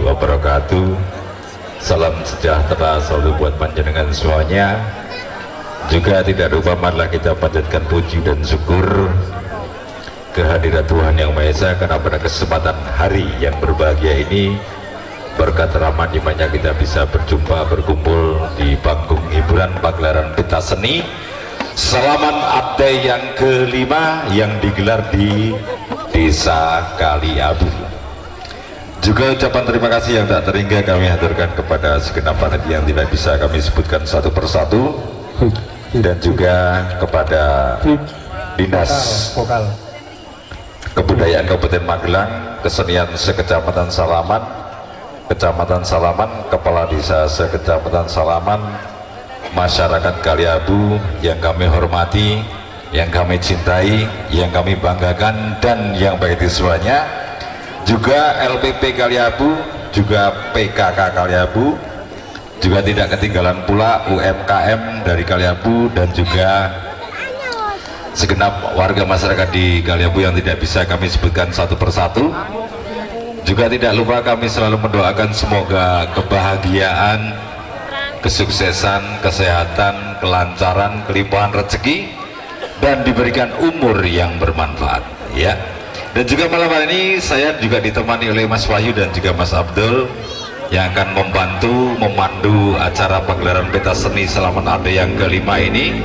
wabarakatuh. Salam sejahtera selalu buat panjenengan semuanya. Juga tidak lupa marilah kita panjatkan puji dan syukur kehadirat Tuhan Yang Maha Esa, karena pada kesempatan hari yang berbahagia ini berkat rahmat dimana kita bisa berjumpa berkumpul di panggung hiburan pagelaran pentas seni Salaman Abdi yang kelima yang digelar di Desa Kaliabu. Juga ucapan terima kasih yang tak terhingga kami haturkan kepada segenap panitia yang tidak bisa kami sebutkan satu persatu, dan juga kepada Dinas Kebudayaan Kabupaten Magelang, Kesenian Sekecamatan Salaman, Kecamatan Salaman, Kepala Desa Sekecamatan Salaman, masyarakat Kaliabu yang kami hormati, yang kami cintai, yang kami banggakan, dan yang baik itu semuanya. Juga LPP Kaliabu, juga PKK Kaliabu, juga tidak ketinggalan pula UMKM dari Kaliabu, dan juga segenap warga masyarakat di Kaliabu yang tidak bisa kami sebutkan satu persatu. Juga tidak lupa kami selalu mendoakan semoga kebahagiaan, kesuksesan, kesehatan, kelancaran, kelimpahan rezeki, dan diberikan umur yang bermanfaat, ya. Dan juga malam hari ini saya juga ditemani oleh Mas Wahyu dan juga Mas Abdul yang akan membantu memandu acara pagelaran pentas seni Salaman Abdi yang kelima ini,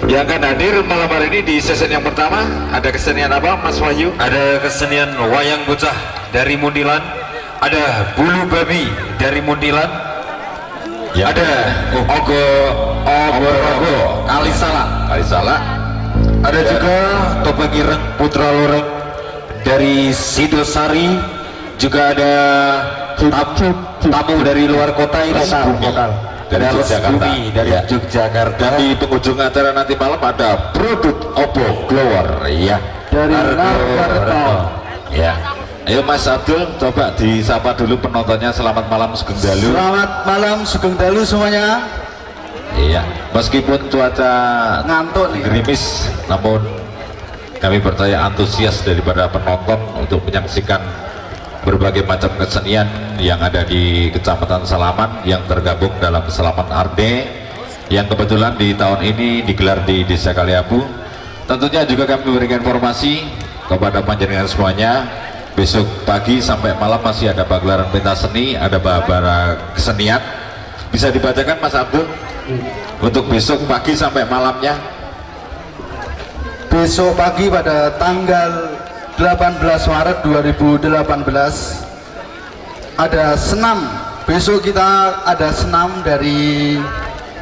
yang akan hadir malam hari ini di sesi yang pertama. Ada kesenian apa, Mas Wahyu? Ada kesenian wayang bocah dari Muntilan, ada bulu babi dari Muntilan, Ya. ada ogo Kalisala, ada juga topeng ireng Putra Loreng dari Sidosari, juga ada tamu dari luar kota ini, dari Yogyakarta, dari Yogyakarta. Dan di penghujung acara nanti malam ada produk Oppo Glower, ya, Dari Jakarta. ya. Ayo Mas Abdul, coba disapa dulu penontonnya. Selamat malam Sugeng Dalu. Selamat malam Sugeng Dalu semuanya. Iya, meskipun cuaca Ngantuk nih. gerimis, namun kami percaya antusias daripada penonton untuk menyaksikan berbagai macam kesenian yang ada di Kecamatan Salaman yang tergabung dalam Salaman Arde, yang kebetulan di tahun ini digelar di Desa Kaliabu. Tentunya juga kami memberikan informasi kepada panjenengan semuanya, besok pagi sampai malam masih ada pagelaran pentas seni, ada beberapa kesenian. Bisa dibacakan Mas Abdul untuk besok pagi sampai malamnya? Besok pagi pada tanggal 18 Maret 2018 ada senam. Besok kita ada senam dari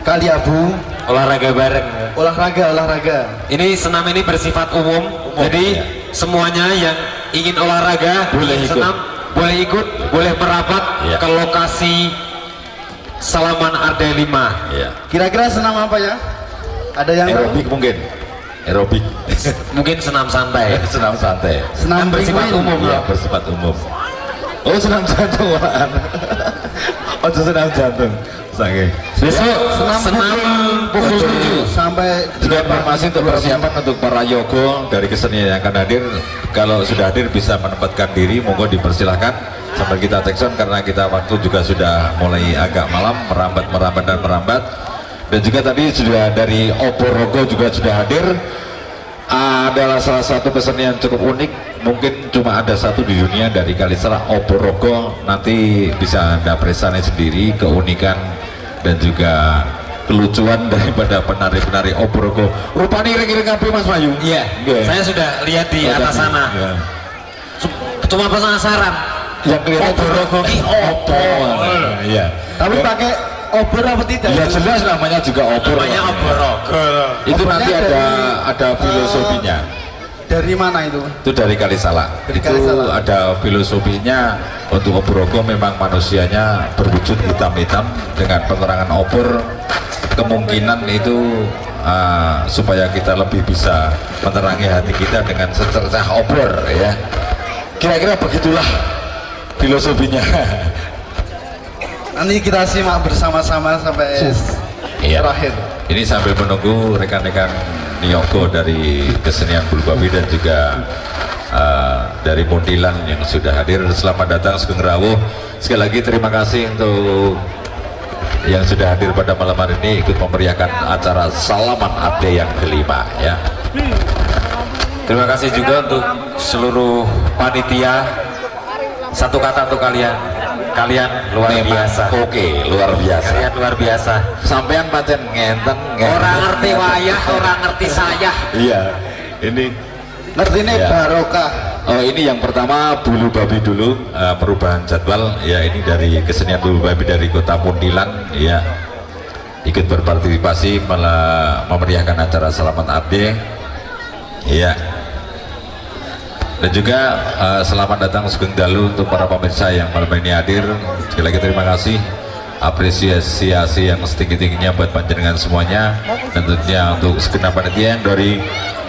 Kaliabu. Olahraga bareng. Olahraga. Ini senam ini bersifat umum, jadi semuanya yang ingin olahraga Boleh ikut. senam boleh ikut, boleh merapat Ya. ke lokasi Salaman Arde 5. Iya. Kira-kira senam apa ya? Ada yang tahu? Aerobik mungkin. Aerobik. Mungkin senam santai. Senam santai. Senam bersifat penguin. umum. Iya, bersifat umum. Oh, senam jantung malahan. Oh, senam jantung. Sange. Besok senam pukul 7. Sampai Juga informasi untuk persiapan untuk para yogo dari kesenian yang akan hadir. Kalau sudah hadir bisa menempatkan diri, monggo dipersilahkan sambil kita take sound, karena kita waktu juga sudah mulai agak malam, merambat. Dan juga tadi sudah dari Oporogo juga sudah hadir. Adalah salah satu kesenian cukup unik, mungkin cuma ada satu di dunia dari Kalisala, Oporogo. Nanti bisa Anda presane sendiri keunikan dan juga kelucuan daripada penari-penari Oporogo. Rupanya iring-iring apa Mas Wahyu? Iya, saya sudah lihat di atas sana. Ya. Cuma penasaran. Yang kelihatan Oporogo ini opo. Iya. tapi pakai obor apa tidak? Ya jelas namanya juga opor. Namanya Oporogo. Itu Opornya nanti dari, ada filosofinya. Dari mana itu? Itu dari Kalisala. Dari Itu Kalisala. ada filosofinya. Untuk Oporogo memang manusianya berwujud hitam-hitam dengan penerangan opor. Kemungkinan itu supaya kita lebih bisa menerangi hati kita dengan secercah obor, ya. Kira-kira begitulah filosofinya. Nanti kita simak bersama-sama sampai Iya. terakhir. Ini sambil menunggu rekan-rekan Niyogo dari kesenian bulu babi dan juga dari Mundilan yang sudah hadir. Selamat datang Sugeng Rawuh. Sekali lagi terima kasih untuk yang sudah hadir pada malam hari ini ikut memeriahkan acara Salaman Abdi yang kelima ya. Terima kasih juga untuk seluruh panitia. Satu kata untuk kalian, luar biasa. Oke, luar biasa. Kalian luar biasa. Sampean pancen ngenten. Orang ngerti wayah, orang ngerti saya. Iya, ini Ngerti ini ya. barokah. Oh, ini yang pertama bulu babi dulu, perubahan jadwal ya. Ini dari kesenian bulu babi dari Kota Mundilan ya, ikut berpartisipasi memeriahkan acara Salaman Abdi ya. Dan juga selamat datang Sugeng Dalu untuk para pemirsa yang malam ini hadir. Sekali lagi terima kasih, apresiasi yang setinggi-tingginya buat panjenengan semuanya, dan tentunya untuk segenap panitia yang dari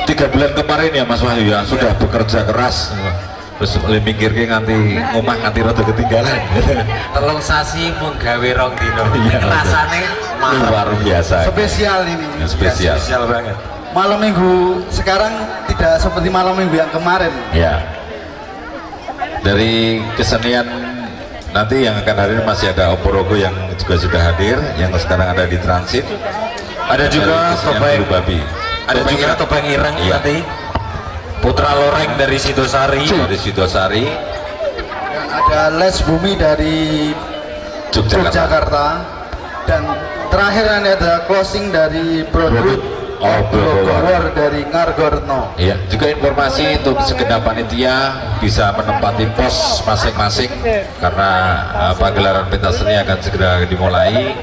3 bulan kemarin ya Mas Wahyu ya sudah bekerja keras, terus lebih mikirnya nganti omah nganti rada ketinggalan. Telung sasi mun gawe rong dino. Iya, Rasane luar biasa. Spesial ini. Ya, spesial. Spesial banget. Malam minggu sekarang tidak seperti malam minggu yang kemarin. Ya. Dari kesenian nanti yang akan hadir masih ada Oporogo yang juga sudah hadir, yang sekarang ada di transit. Ada juga kesenian topeng bulu babi. Ada juga topeng ireng Iya. nanti. Putra Loreng dari Sidosari. Dari Sidosari, Dan ada Les Bumi dari Yogyakarta. Dan terakhir ini ada closing dari produk Bogor dari Ngargorno. Ya, juga informasi untuk segenap panitia bisa menempati pos masing-masing karena pagelaran pentas seni akan segera dimulai.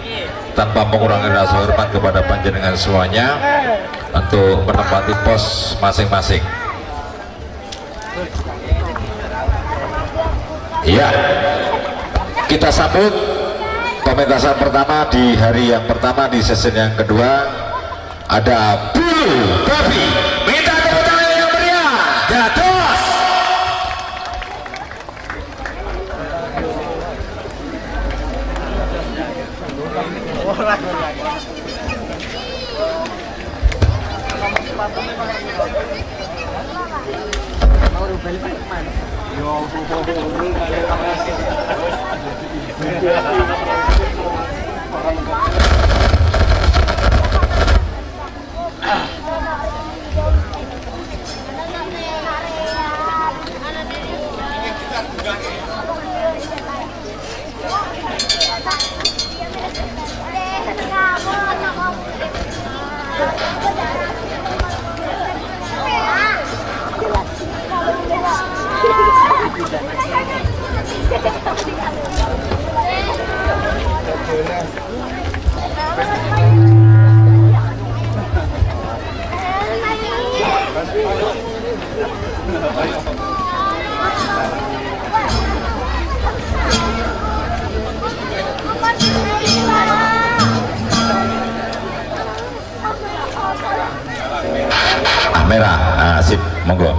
Tanpa mengurangi rasa hormat kepada panjenengan semuanya untuk menempati pos masing-masing. Iya, kita sambut pementasan pertama di hari yang pertama di season yang kedua. Ada Bulu Babi. Minta tepuk tangan yang meriah. Dados. Merah, sip, monggo.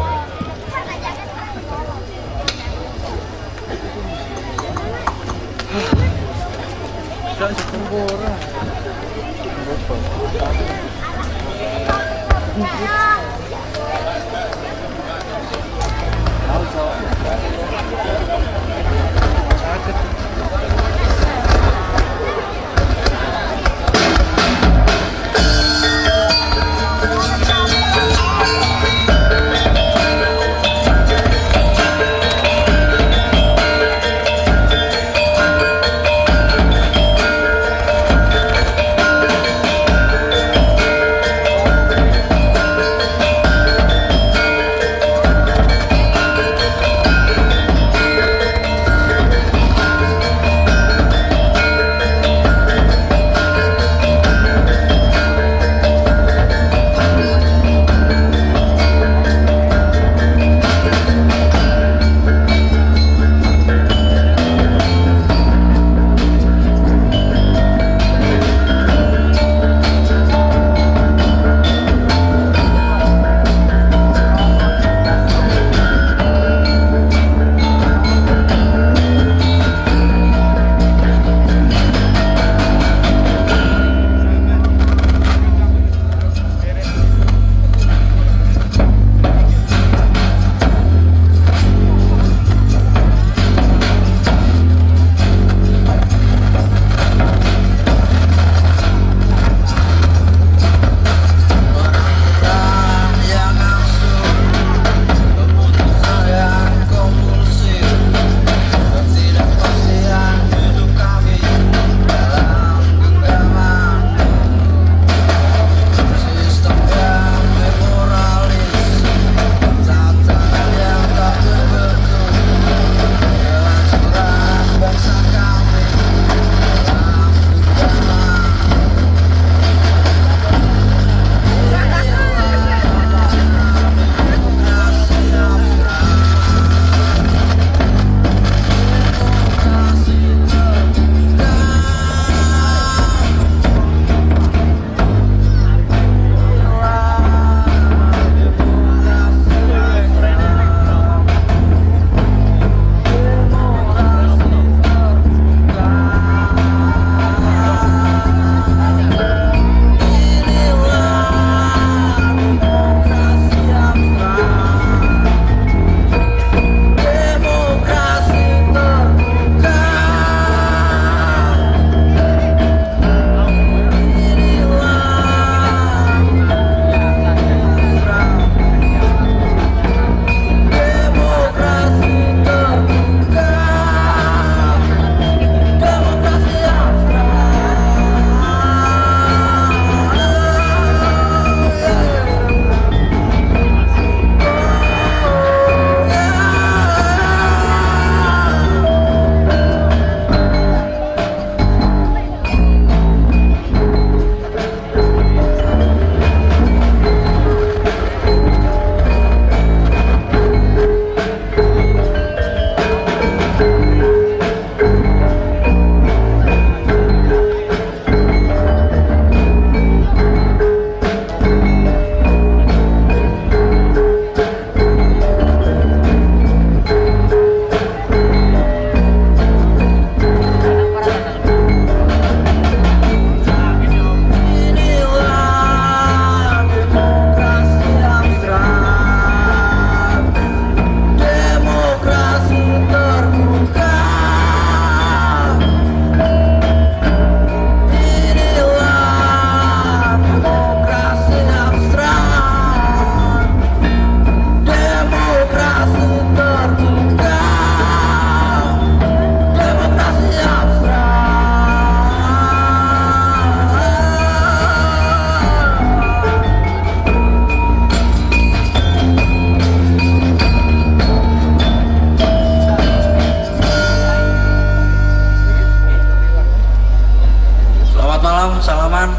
salaman.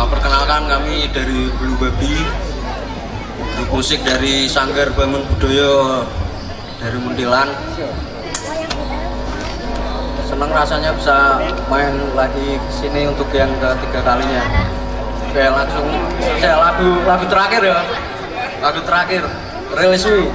Perkenalkan kami dari Bulu Babi, grup musik dari Sanggar Bangun Budaya dari Muntilan. Senang rasanya bisa main lagi kesini untuk yang ketiga kalinya. Oke, langsung saya lagu terakhir ya, lagu terakhir rilis wi.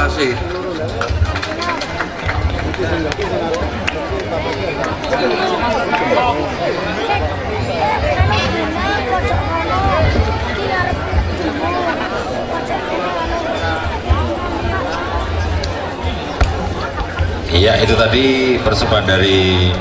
kasih. Iya, itu tadi persembahan dari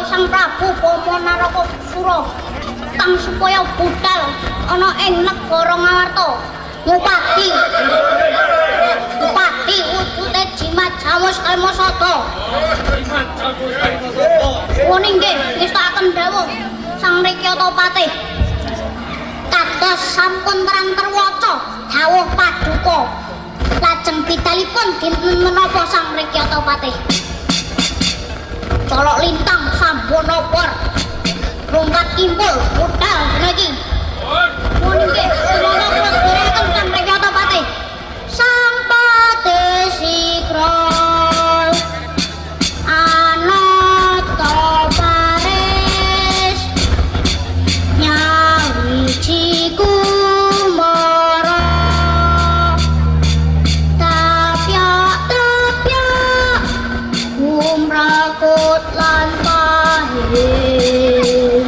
Sang Prabu Pamanaraka Sura tang supaya budal ana ing negara Ngawarta. Bupati wujude jimat jamus kalmasada. Woni nggih ngestakaken dawuh Sang Rekyatapati. Kados sampun terang terwaca dawuh paduka. Lajeng bidalipun dinten menapa Sang Rekyatapati? Colok lintang sampun opor rungkat kimpul budal lagi muni nggih semoga kula dherekaken Sang Rekyatapati Sang Padesikra anata paris nyawiji kumara tapyak umrakut lan pahing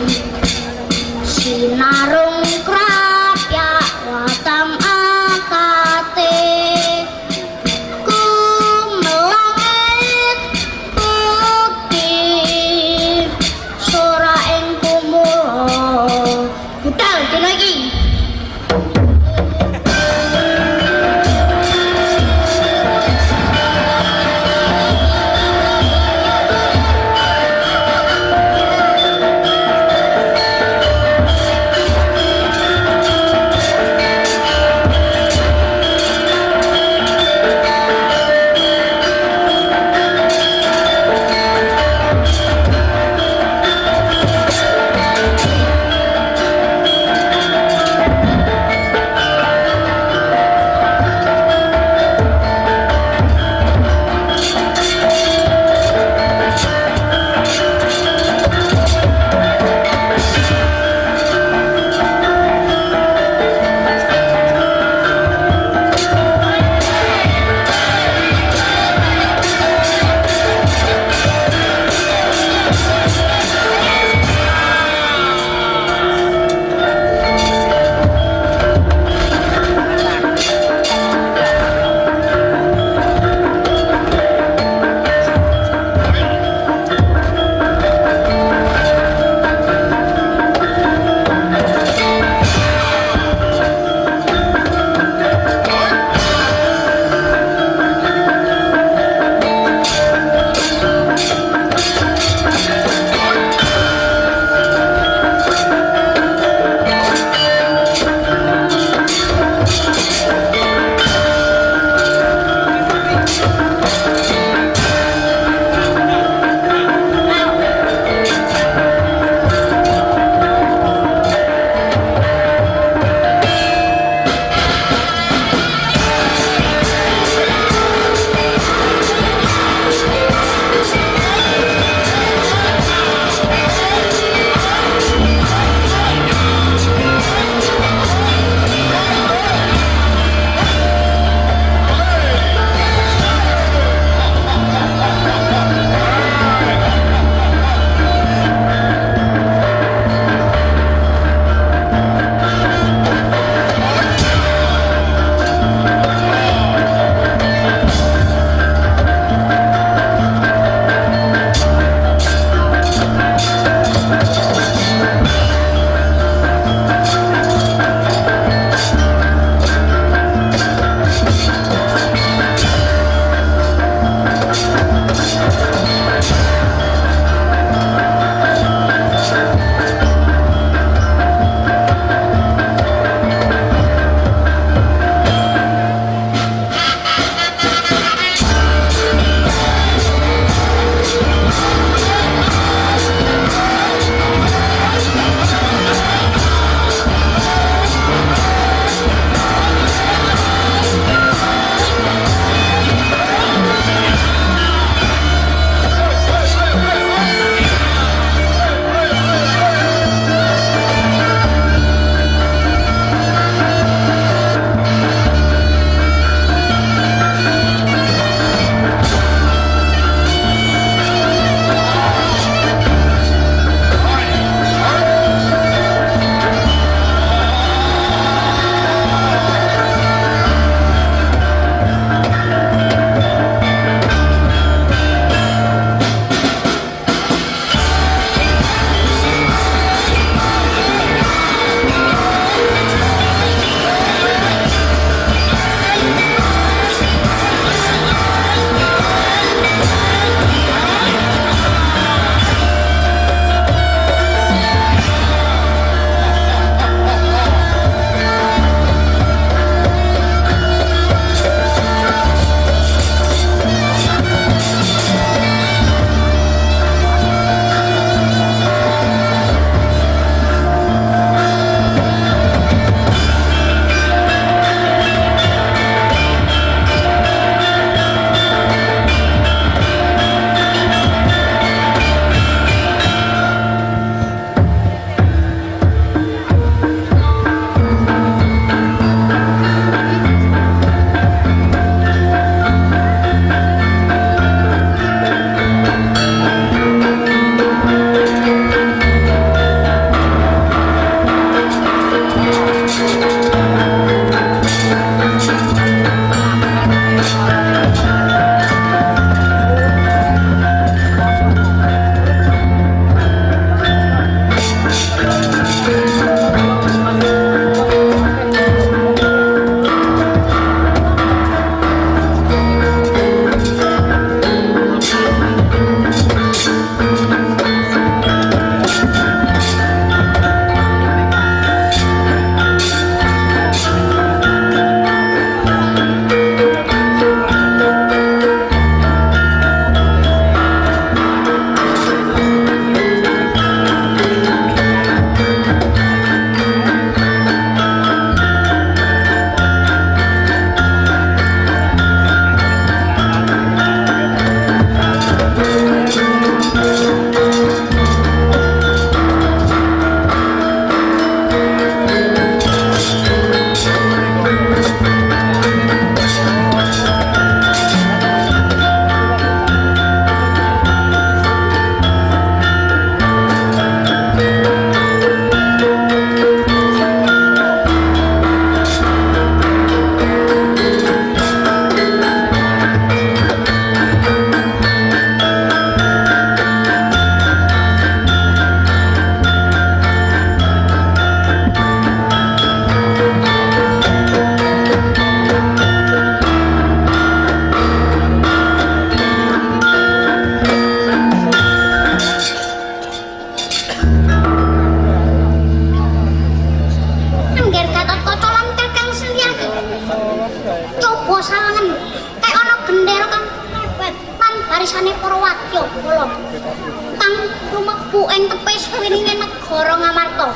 tepis wininge negara Ngamarta.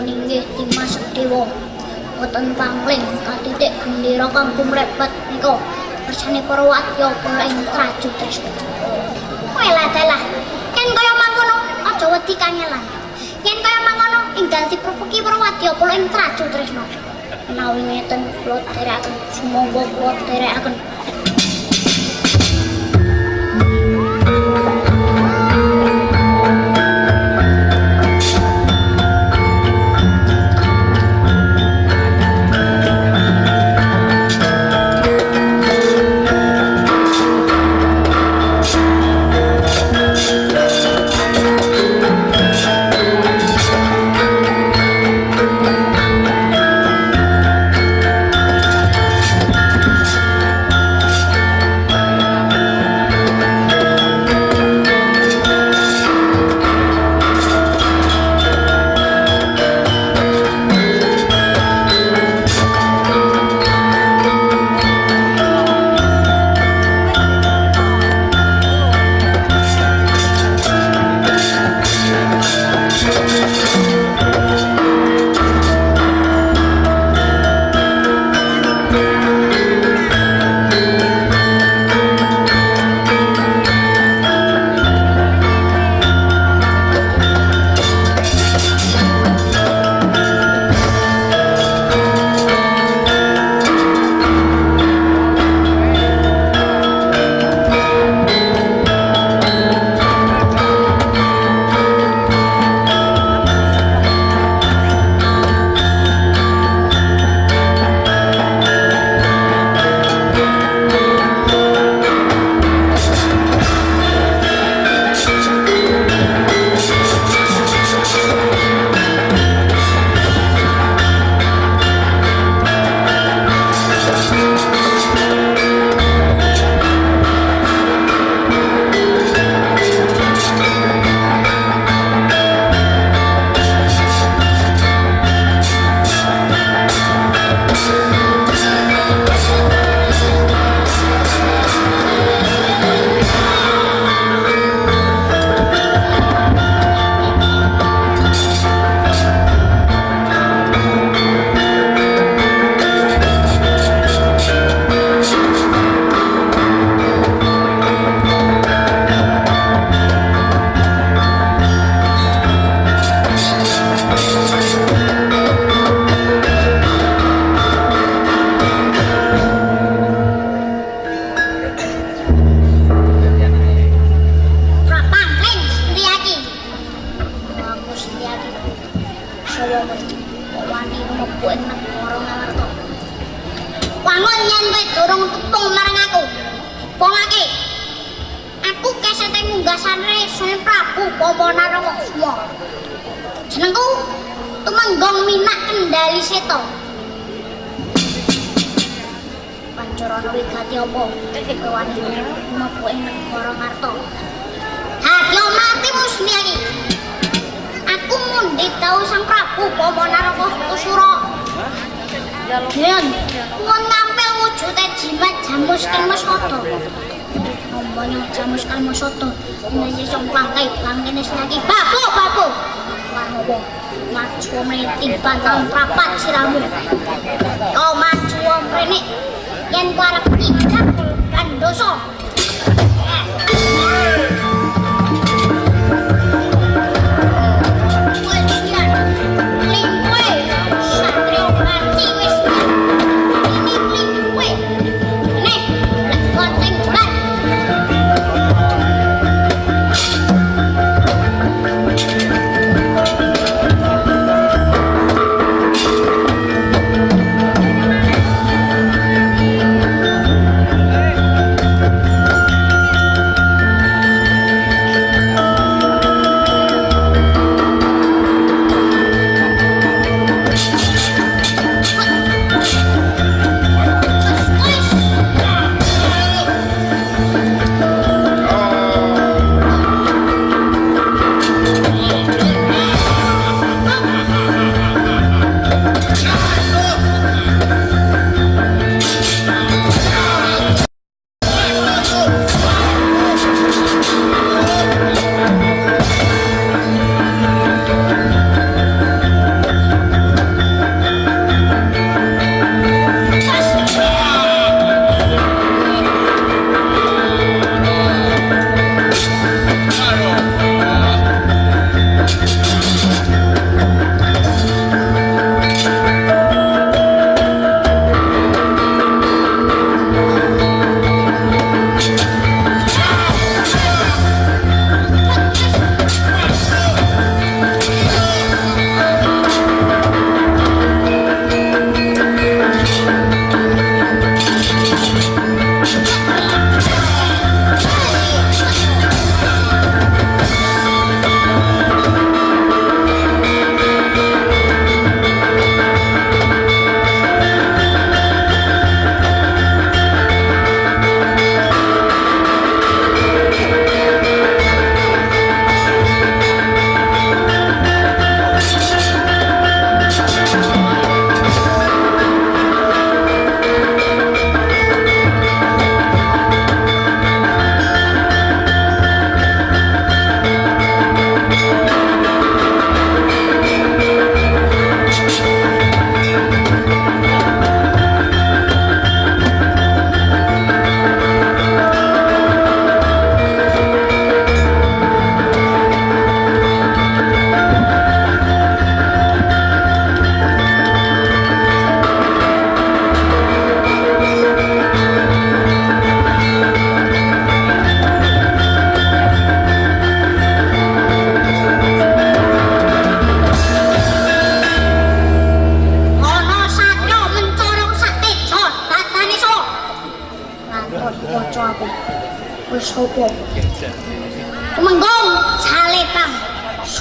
Inggih Dimas Dewa boten pangling katitik gendera kang kumrepet nika bersane para wadya kula ing Traju Tresna. Welah dalah yen kaya mangkono aja wedi kangelan. Yen kaya mangkono enggal diprepeki para wadya kula ing Traju Tresna. Menawi ngeten kula derekaken sumangga kula derekaken. Wangun yen kowe durung tepung marang aku. Pongake. Aku kesete munggasane Sang Prabu Pamanarama Kusuma. Jenengku Tumenggong Minak Kendali Seta. Pancarana wigati apa? Wani mlebu ing negara Ngarta. Hadya mati musmiyaki. Aku mundhit dawuh Sang Prabu Pamanarama Kusuma. Yen wong ngampil wujude jimat Jamus Kalmasata. Omonyo Jamus Kalmasata nyenyi sing plangkai plangkene senaki babu. Warnowo maju mrene bantang prapat siramu. Kau maju mrene yen ku arep idak kan dosa.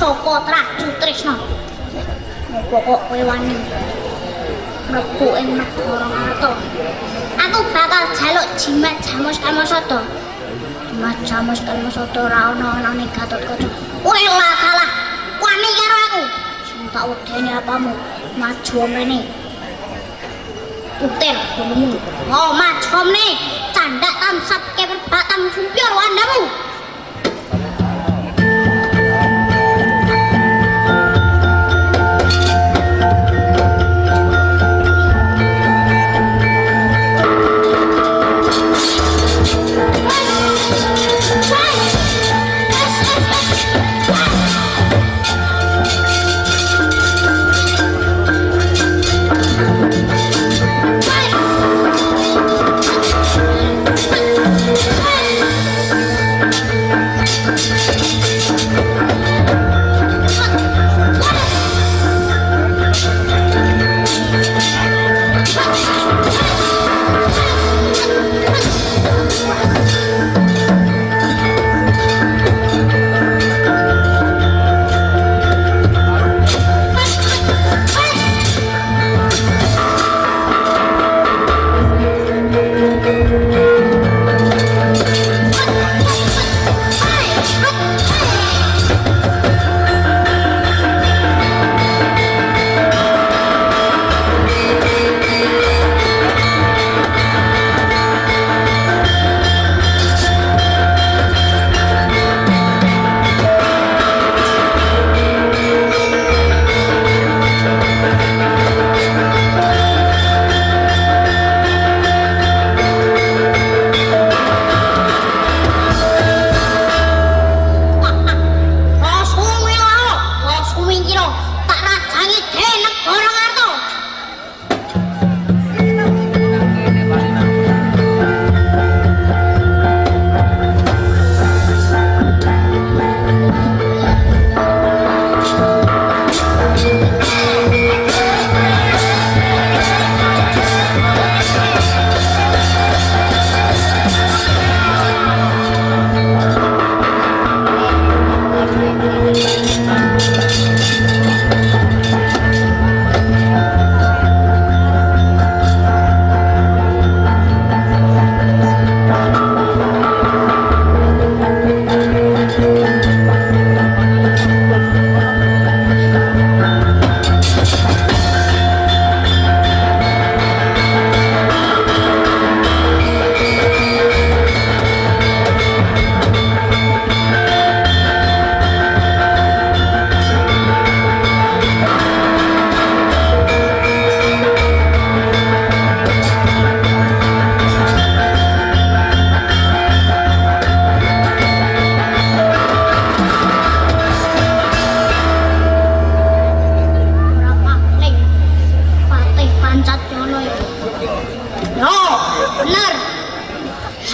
saka Traju Trisna. Pokok kowe wani mlebu ing negara Ngarta. Aku bakal jaluk jimat Jamus Kalmasada. Jimat Jamus Kalmasada ora ana-anane Gatotkaca. Kowe lah kalah wani karo aku. Sing tak wedeni apamu maju mrene. Utel gunungmu. Oh maju mrene. Candak tamsat keper batam sumpir wandamu.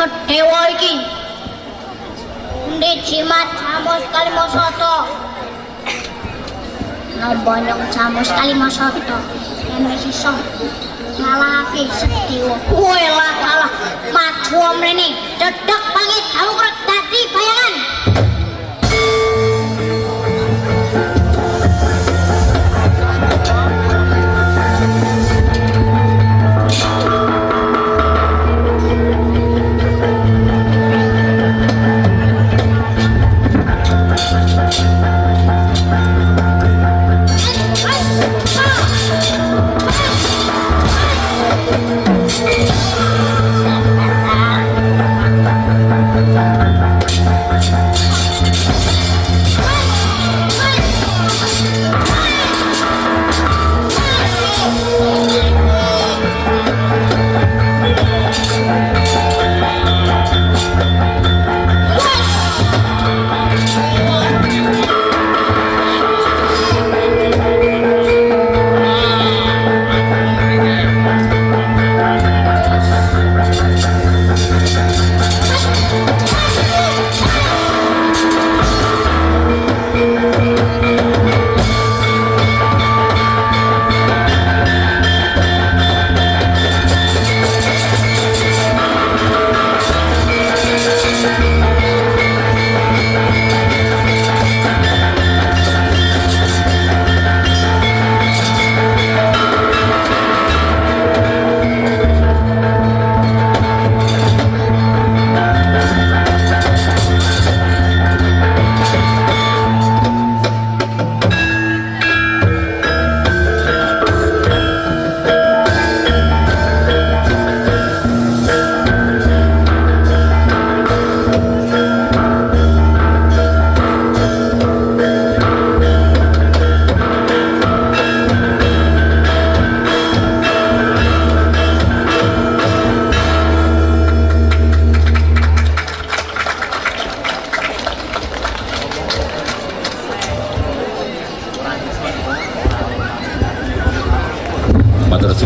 Sedewa iki endi jimat Jamus Kalmasada nambah nyong Jamus Kalmasada yen wis iso ngalahake Sedewa kowe lah kalah maju mrene dedeg pangit kamu krek dadi bayangan.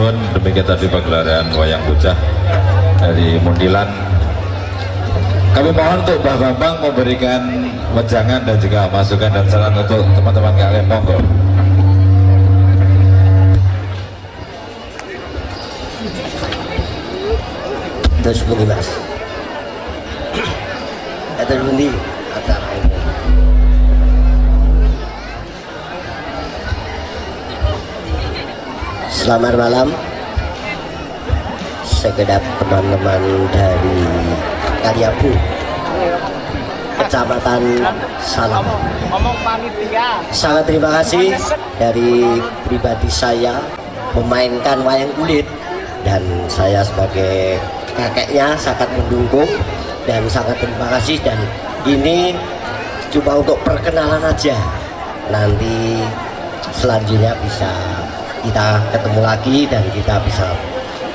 nuwun, demikian tadi pagelaran wayang bocah dari Mundilan. Kami mohon untuk Mbah Bambang memberikan wejangan dan juga masukan dan saran untuk teman-teman kalian, monggo. Terus bunyi mas, terus bunyi acara ini. Selamat malam, segenap teman-teman dari Kaliabu, Kecamatan Salaman. Sangat terima kasih dari pribadi saya memainkan wayang kulit, dan saya sebagai kakeknya sangat mendukung dan sangat terima kasih. Dan ini cuma untuk perkenalan aja, nanti selanjutnya bisa kita ketemu lagi dan kita bisa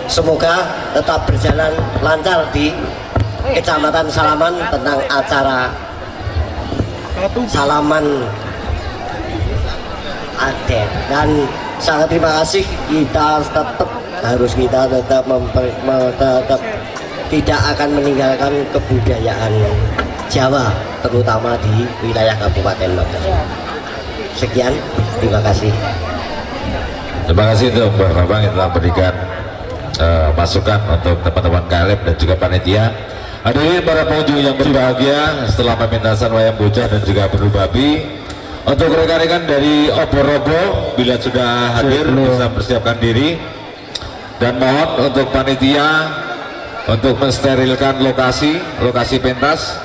semoga tetap berjalan lancar di Kecamatan Salaman tentang acara Salaman Adet. Dan sangat terima kasih, kita tetap tidak akan meninggalkan kebudayaan Jawa, terutama di wilayah Kabupaten Magelang. Sekian, terima kasih. Terima kasih untuk Mbah Bambang yang telah berikan masukan untuk teman-teman KLM dan juga panitia. Hadirin para pengunjung yang berbahagia, setelah pementasan wayang bocah dan juga beru babi, untuk rekan-rekan dari Obor-Robo bila sudah hadir bisa persiapkan diri, dan mohon untuk panitia untuk mensterilkan lokasi pentas